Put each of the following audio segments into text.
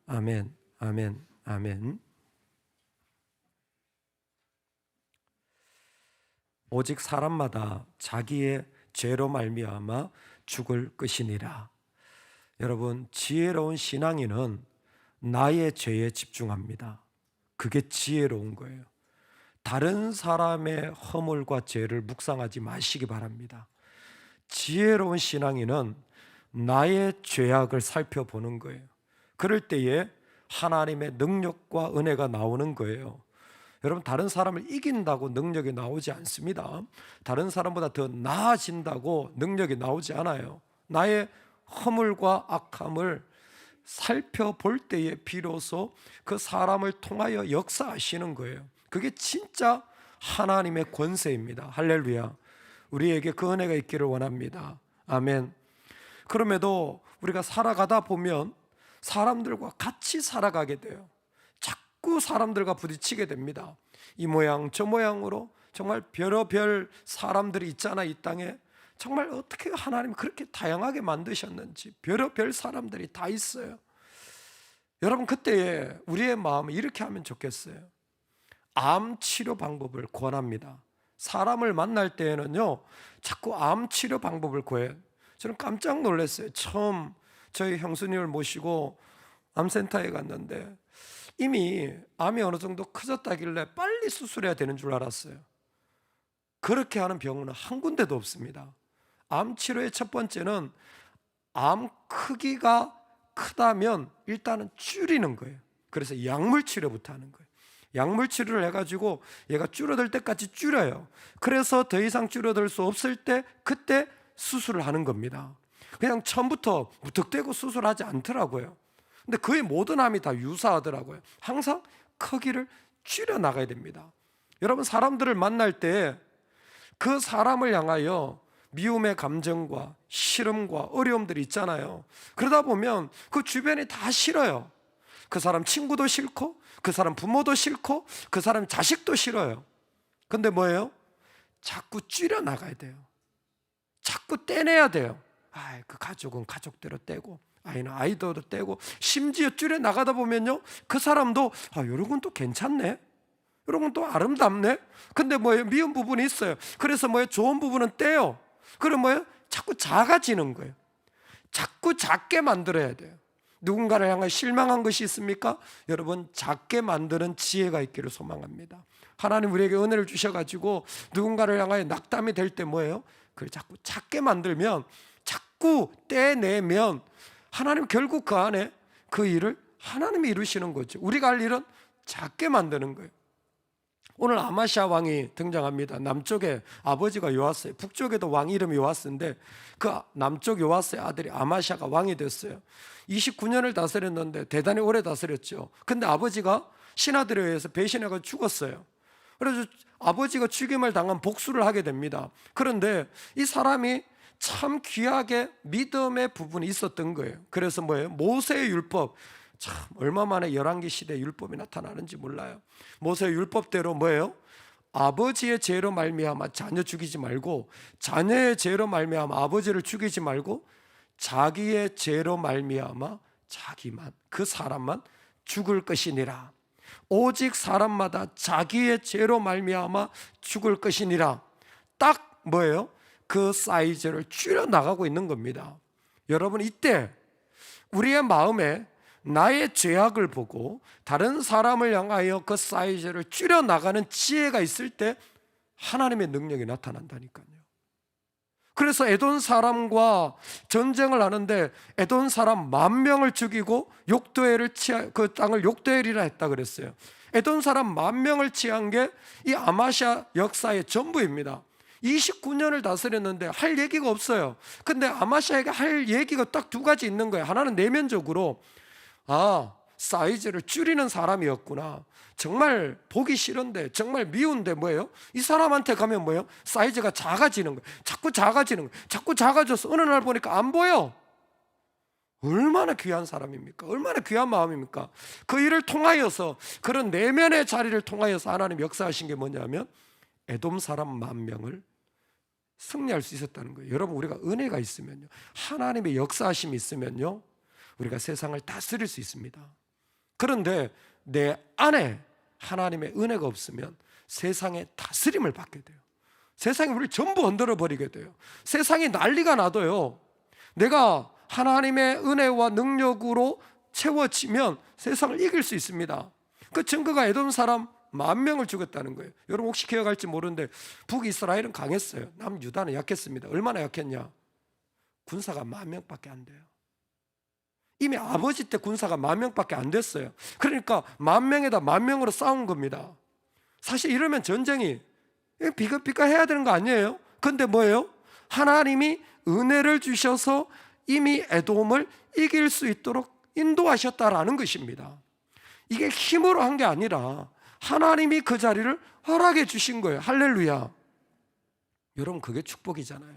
아멘, 아멘, 아멘. 오직 사람마다 자기의 죄로 말미암아 죽을 것이니라. 여러분, 지혜로운 신앙인은 나의 죄에 집중합니다. 그게 지혜로운 거예요. 다른 사람의 허물과 죄를 묵상하지 마시기 바랍니다. 지혜로운 신앙인은 나의 죄악을 살펴보는 거예요. 그럴 때에 하나님의 능력과 은혜가 나오는 거예요. 여러분, 다른 사람을 이긴다고 능력이 나오지 않습니다. 다른 사람보다 더 나아진다고 능력이 나오지 않아요. 나의 허물과 악함을 살펴볼 때에 비로소 그 사람을 통하여 역사하시는 거예요. 그게 진짜 하나님의 권세입니다. 할렐루야. 우리에게 그 은혜가 있기를 원합니다. 아멘. 그럼에도 우리가 살아가다 보면 사람들과 같이 살아가게 돼요. 자꾸 사람들과 부딪히게 됩니다. 이 모양 저 모양으로 정말 별의별 사람들이 있잖아. 이 땅에 정말 어떻게 하나님 그렇게 다양하게 만드셨는지 별의별 사람들이 다 있어요. 여러분, 그때에 우리의 마음을 이렇게 하면 좋겠어요. 암 치료 방법을 권합니다. 사람을 만날 때에는요, 자꾸 암 치료 방법을 구해요. 저는 깜짝 놀랐어요. 처음 저희 형수님을 모시고 암센터에 갔는데 이미 암이 어느 정도 커졌다길래 빨리 수술해야 되는 줄 알았어요. 그렇게 하는 병원은 한 군데도 없습니다. 암 치료의 첫 번째는 암 크기가 크다면 일단은 줄이는 거예요. 그래서 약물 치료부터 하는 거예요. 약물 치료를 해가지고 얘가 줄어들 때까지 줄여요. 그래서 더 이상 줄어들 수 없을 때 그때 수술을 하는 겁니다. 그냥 처음부터 무턱대고 수술하지 않더라고요. 근데 거의 모든 암이 다 유사하더라고요. 항상 크기를 줄여 나가야 됩니다. 여러분, 사람들을 만날 때 그 사람을 향하여 미움의 감정과 싫음과 어려움들이 있잖아요. 그러다 보면 그 주변이 다 싫어요. 그 사람 친구도 싫고 그 사람 부모도 싫고 그 사람 자식도 싫어요. 근데 뭐예요? 자꾸 줄여 나가야 돼요. 자꾸 떼내야 돼요. 그 가족은 가족대로 떼고 아이는 아이대로 떼고, 심지어 줄여 나가다 보면요, 그 사람도 이런 건 또 괜찮네, 이런 건 또 아름답네. 근데 뭐예요? 미운 부분이 있어요. 그래서 뭐예요? 좋은 부분은 떼요. 그럼 뭐예요? 자꾸 작아지는 거예요. 자꾸 작게 만들어야 돼요. 누군가를 향해 실망한 것이 있습니까? 여러분, 작게 만드는 지혜가 있기를 소망합니다. 하나님 우리에게 은혜를 주셔가지고 누군가를 향하여 낙담이 될 때 뭐예요? 그걸 자꾸 작게 만들면, 자꾸 떼내면 하나님 결국 그 안에 그 일을 하나님이 이루시는 거죠. 우리가 할 일은 작게 만드는 거예요. 오늘 아마시아 왕이 등장합니다. 남쪽에 아버지가 요아스예요. 북쪽에도 왕 이름이 요아스인데 그 남쪽 요아스의 아들이 아마시아가 왕이 됐어요. 29년을 다스렸는데 대단히 오래 다스렸죠. 근데 아버지가 신하들에 의해서 배신해서 죽었어요. 그래서 아버지가 죽임을 당한 복수를 하게 됩니다. 그런데 이 사람이 참 귀하게 믿음의 부분이 있었던 거예요. 그래서 뭐예요? 모세의 율법, 참 얼마 만에 열왕기 시대에 율법이 나타나는지 몰라요. 모세의 율법대로 뭐예요? 아버지의 죄로 말미암아 자녀 죽이지 말고, 자녀의 죄로 말미암아 아버지를 죽이지 말고, 자기의 죄로 말미암아 자기만, 그 사람만 죽을 것이니라. 오직 사람마다 자기의 죄로 말미암아 죽을 것이니라. 딱 뭐예요? 그 사이즈를 줄여 나가고 있는 겁니다. 여러분, 이때 우리의 마음에 나의 죄악을 보고 다른 사람을 향하여 그 사이즈를 줄여 나가는 지혜가 있을 때 하나님의 능력이 나타난다니까요. 그래서 에돔 사람과 전쟁을 하는데 에돔 사람 10,000명을 죽이고 그 땅을 욕도엘이라 했다 그랬어요. 에돔 사람 10,000명을 취한 게 이 아마시아 역사의 전부입니다. 29년을 다스렸는데 할 얘기가 없어요. 근데 아마시아에게 할 얘기가 딱 두 가지 있는 거예요. 하나는 내면적으로 사이즈를 줄이는 사람이었구나. 정말 보기 싫은데, 정말 미운데 뭐예요? 이 사람한테 가면 뭐예요? 사이즈가 작아지는 거예요. 자꾸 작아지는 거예요. 자꾸 작아져서 어느 날 보니까 안 보여. 얼마나 귀한 사람입니까? 얼마나 귀한 마음입니까? 그 일을 통하여서, 그런 내면의 자리를 통하여서 하나님 역사하신 게 뭐냐면 에돔 사람 10,000명을 승리할 수 있었다는 거예요. 여러분, 우리가 은혜가 있으면요, 하나님의 역사하심이 있으면요, 우리가 세상을 다스릴 수 있습니다. 그런데 내 안에 하나님의 은혜가 없으면 세상의 다스림을 받게 돼요. 세상이 우리를 전부 흔들어 버리게 돼요. 세상이 난리가 나도요, 내가 하나님의 은혜와 능력으로 채워지면 세상을 이길 수 있습니다. 그 증거가 에돔 사람 10,000명을 죽였다는 거예요. 여러분 혹시 기억할지 모르는데 북이스라엘은 강했어요. 남유다는 약했습니다. 얼마나 약했냐? 군사가 10,000명밖에 안 돼요. 이미 아버지 때 군사가 10,000명밖에 안 됐어요. 그러니까 10,000명에다 10,000명으로 싸운 겁니다. 사실 이러면 전쟁이 비겁비겁 해야 되는 거 아니에요? 근데 뭐예요? 하나님이 은혜를 주셔서 이미 에돔을 이길 수 있도록 인도하셨다라는 것입니다. 이게 힘으로 한 게 아니라 하나님이 그 자리를 허락해 주신 거예요. 할렐루야. 여러분 그게 축복이잖아요.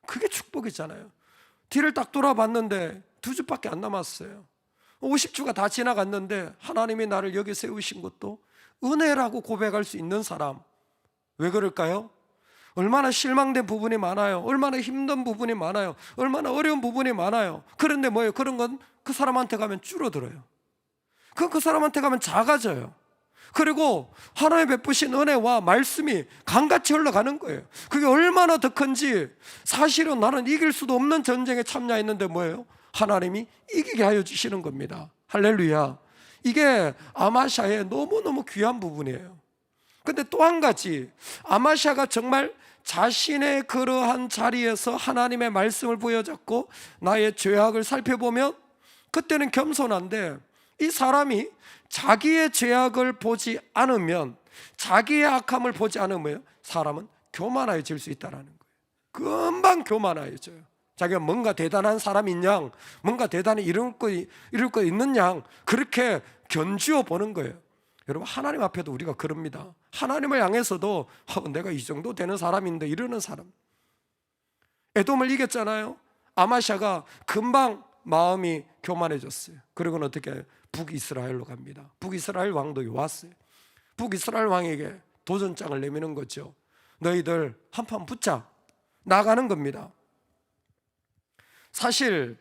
그게 축복이잖아요. 뒤를 딱 돌아봤는데 2주밖에 안 남았어요. 50주가 다 지나갔는데 하나님이 나를 여기 세우신 것도 은혜라고 고백할 수 있는 사람. 왜 그럴까요? 얼마나 실망된 부분이 많아요. 얼마나 힘든 부분이 많아요. 얼마나 어려운 부분이 많아요. 그런데 뭐예요? 그런 건 그 사람한테 가면 줄어들어요. 그 사람한테 가면 작아져요. 그리고 하나님 베푸신 은혜와 말씀이 강같이 흘러가는 거예요. 그게 얼마나 더 큰지. 사실은 나는 이길 수도 없는 전쟁에 참여했는데 뭐예요? 하나님이 이기게 하여 주시는 겁니다. 할렐루야. 이게 아마샤의 너무너무 귀한 부분이에요. 근데 또 한 가지, 아마샤가 정말 자신의 그러한 자리에서 하나님의 말씀을 보여줬고 나의 죄악을 살펴보면 그때는 겸손한데, 이 사람이 자기의 죄악을 보지 않으면, 자기의 악함을 보지 않으면 사람은 교만해질 수 있다는 거예요. 금방 교만해져요. 자기가 뭔가 대단한 사람인 양, 뭔가 대단히 이룰 거 있는 양, 그렇게 견주어 보는 거예요. 여러분 하나님 앞에도 우리가 그럽니다. 하나님을 향해서도 내가 이 정도 되는 사람인데 이러는 사람. 에돔을 이겼잖아요. 아마샤가 금방 마음이 교만해졌어요. 그리고는 어떻게 해요? 북이스라엘로 갑니다. 북이스라엘 왕도 요아스예요. 북이스라엘 왕에게 도전장을 내미는 거죠. 너희들 한판 붙자. 나가는 겁니다. 사실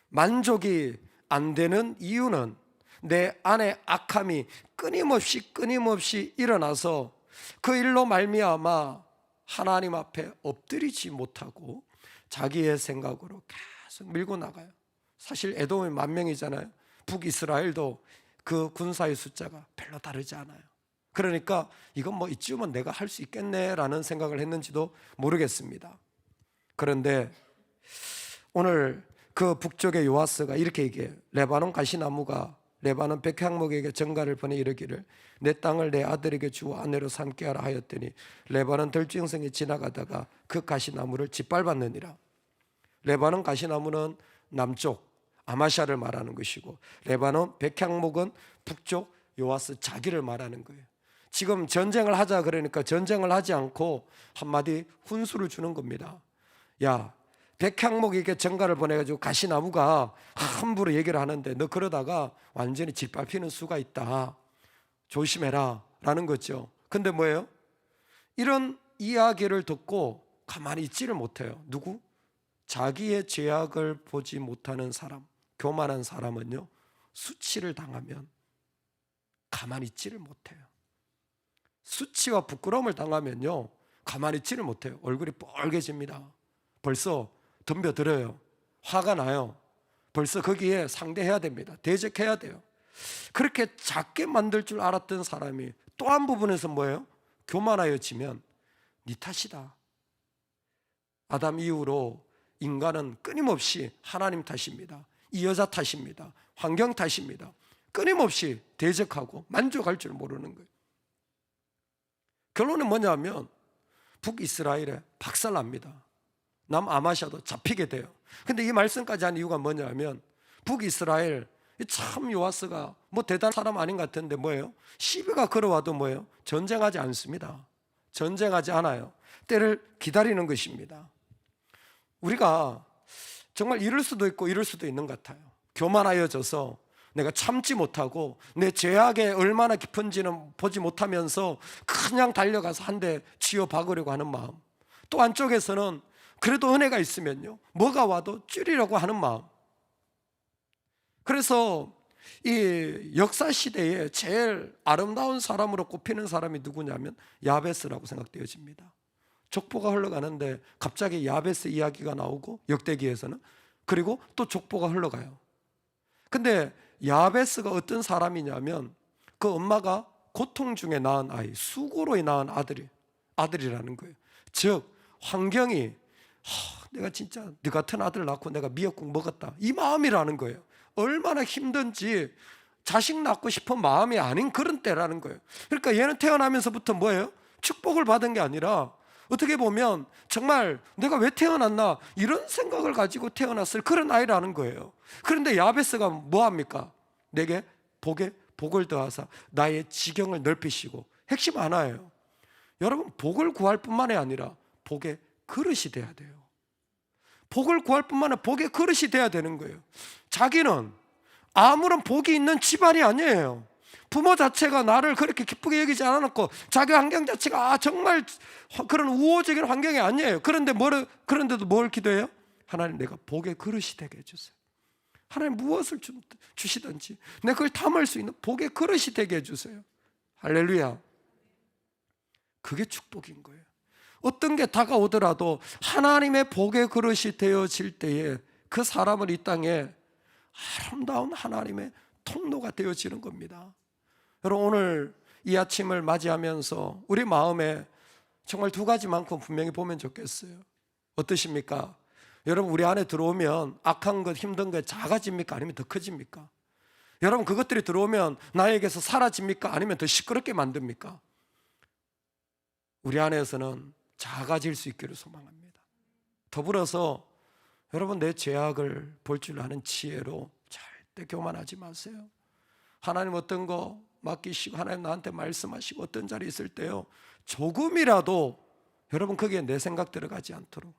만족이 안 되는 이유는 내 안에 악함이 끊임없이 일어나서 그 일로 말미암아 하나님 앞에 엎드리지 못하고 자기의 생각으로 계속 밀고 나가요. 사실 에돔이 10,000명이잖아요. 북이스라엘도 그 군사의 숫자가 별로 다르지 않아요. 그러니까 이건 뭐 이쯤은 내가 할 수 있겠네라는 생각을 했는지도 모르겠습니다. 그런데 오늘 그 북쪽의 요아스가 이렇게 얘기해요. 레바논 가시나무가 레바논 백향목에게 전가를 보내 이르기를 내 땅을 내 아들에게 주어 아내로 삼게 하라 하였더니 레바논 들짐승이 지나가다가 그 가시나무를 짓밟았느니라. 레바논 가시나무는 남쪽 아마샤를 말하는 것이고, 레바논 백향목은 북쪽 요아스 자기를 말하는 거예요. 지금 전쟁을 하자 그러니까 전쟁을 하지 않고 한마디 훈수를 주는 겁니다. 야, 백향목에게 전가를 보내가지고 가시나무가 함부로 얘기를 하는데 너 그러다가 완전히 짓밟히는 수가 있다. 조심해라 라는 거죠. 근데 뭐예요? 이런 이야기를 듣고 가만히 있지를 못해요. 누구? 자기의 죄악을 보지 못하는 사람, 교만한 사람은요, 수치를 당하면 가만히 있지를 못해요. 수치와 부끄러움을 당하면요, 가만히 있지를 못해요. 얼굴이 빨개집니다. 벌써 덤벼들어요. 화가 나요. 벌써 거기에 상대해야 됩니다. 대적해야 돼요. 그렇게 작게 만들 줄 알았던 사람이 또 한 부분에서 뭐예요? 교만하여지면 네 탓이다. 아담 이후로 인간은 끊임없이 하나님 탓입니다. 이 여자 탓입니다. 환경 탓입니다. 끊임없이 대적하고 만족할 줄 모르는 거예요. 결론은 뭐냐면 북이스라엘에 박살납니다. 남아마샤도 잡히게 돼요. 근데 이 말씀까지 한 이유가 뭐냐면 북이스라엘 참 요아스가 뭐 대단한 사람 아닌 것 같은데 뭐예요? 시비가 걸어와도 뭐예요? 전쟁하지 않습니다. 전쟁하지 않아요. 때를 기다리는 것입니다. 우리가 정말 이럴 수도 있고 이럴 수도 있는 것 같아요. 교만하여져서 내가 참지 못하고 내 죄악에 얼마나 깊은지는 보지 못하면서 그냥 달려가서 한 대 쥐어 박으려고 하는 마음. 또 한쪽에서는 그래도 은혜가 있으면요, 뭐가 와도 줄이려고 하는 마음. 그래서 이 역사 시대에 제일 아름다운 사람으로 꼽히는 사람이 누구냐면 야베스라고 생각되어집니다. 족보가 흘러가는데 갑자기 야베스 이야기가 나오고 역대기에서는, 그리고 또 족보가 흘러가요. 근데 야베스가 어떤 사람이냐면 그 엄마가 고통 중에 낳은 아이, 수고로 낳은 아들이라는 거예요. 즉 환경이 내가 진짜 네 같은 아들 낳고 내가 미역국 먹었다, 이 마음이라는 거예요. 얼마나 힘든지 자식 낳고 싶은 마음이 아닌 그런 때라는 거예요. 그러니까 얘는 태어나면서부터 뭐예요? 축복을 받은 게 아니라 어떻게 보면 정말 내가 왜 태어났나 이런 생각을 가지고 태어났을 그런 아이라는 거예요. 그런데 야베스가 뭐합니까? 내게 복을 더하사 나의 지경을 넓히시고, 핵심 하나예요. 여러분, 복을 구할 뿐만이 아니라 복의 그릇이 돼야 돼요. 복을 구할 뿐만 아니라 복의 그릇이 돼야 되는 거예요. 자기는 아무런 복이 있는 집안이 아니에요. 부모 자체가 나를 그렇게 기쁘게 여기지 않았고 자기 환경 자체가 정말 그런 우호적인 환경이 아니에요. 그런데도 뭘 기도해요? 하나님, 내가 복의 그릇이 되게 해주세요. 하나님, 무엇을 주시든지 내가 그걸 담을 수 있는 복의 그릇이 되게 해주세요. 할렐루야. 그게 축복인 거예요. 어떤 게 다가오더라도 하나님의 복의 그릇이 되어질 때에 그 사람은 이 땅에 아름다운 하나님의 통로가 되어지는 겁니다. 여러분, 오늘 이 아침을 맞이하면서 우리 마음에 정말 두 가지만큼 분명히 보면 좋겠어요. 어떠십니까? 여러분, 우리 안에 들어오면 악한 것, 힘든 것 작아집니까? 아니면 더 커집니까? 여러분, 그것들이 들어오면 나에게서 사라집니까? 아니면 더 시끄럽게 만듭니까? 우리 안에서는 작아질 수 있기를 소망합니다. 더불어서 여러분, 내 죄악을 볼 줄 아는 지혜로 절대 교만하지 마세요. 하나님 어떤 거 맡기시고 하나님 나한테 말씀하시고 어떤 자리에 있을 때요, 조금이라도 여러분 거기에 내 생각 들어가지 않도록,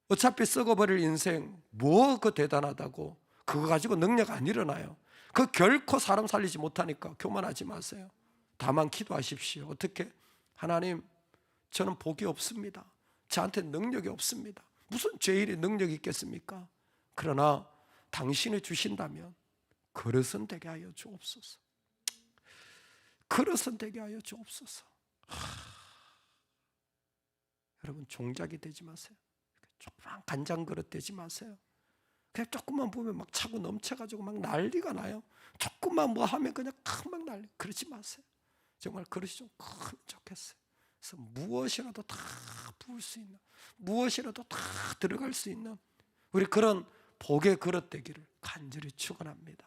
어차피 썩어버릴 인생 뭐 그 대단하다고 그거 가지고 능력 안 일어나요. 그 결코 사람 살리지 못하니까 교만하지 마세요. 다만 기도하십시오. 어떻게? 하나님, 저는 복이 없습니다. 저한테 능력이 없습니다. 무슨 죄일에 능력이 있겠습니까? 그러나 당신이 주신다면 그릇은 되게 하여 주옵소서. 그릇은 되게 하여 주옵소서. 여러분, 종작이 되지 마세요. 조그만 간장 그릇 되지 마세요. 그냥 조금만 보면 막 차고 넘쳐가지고 막 난리가 나요. 조금만 뭐 하면 그냥 막 난리. 그러지 마세요. 정말 그릇이 좀 크면 좋겠어요. 그래서 무엇이라도 다 부을 수 있는, 무엇이라도 다 들어갈 수 있는 우리 그런 복의 그릇 되기를 간절히 축원합니다.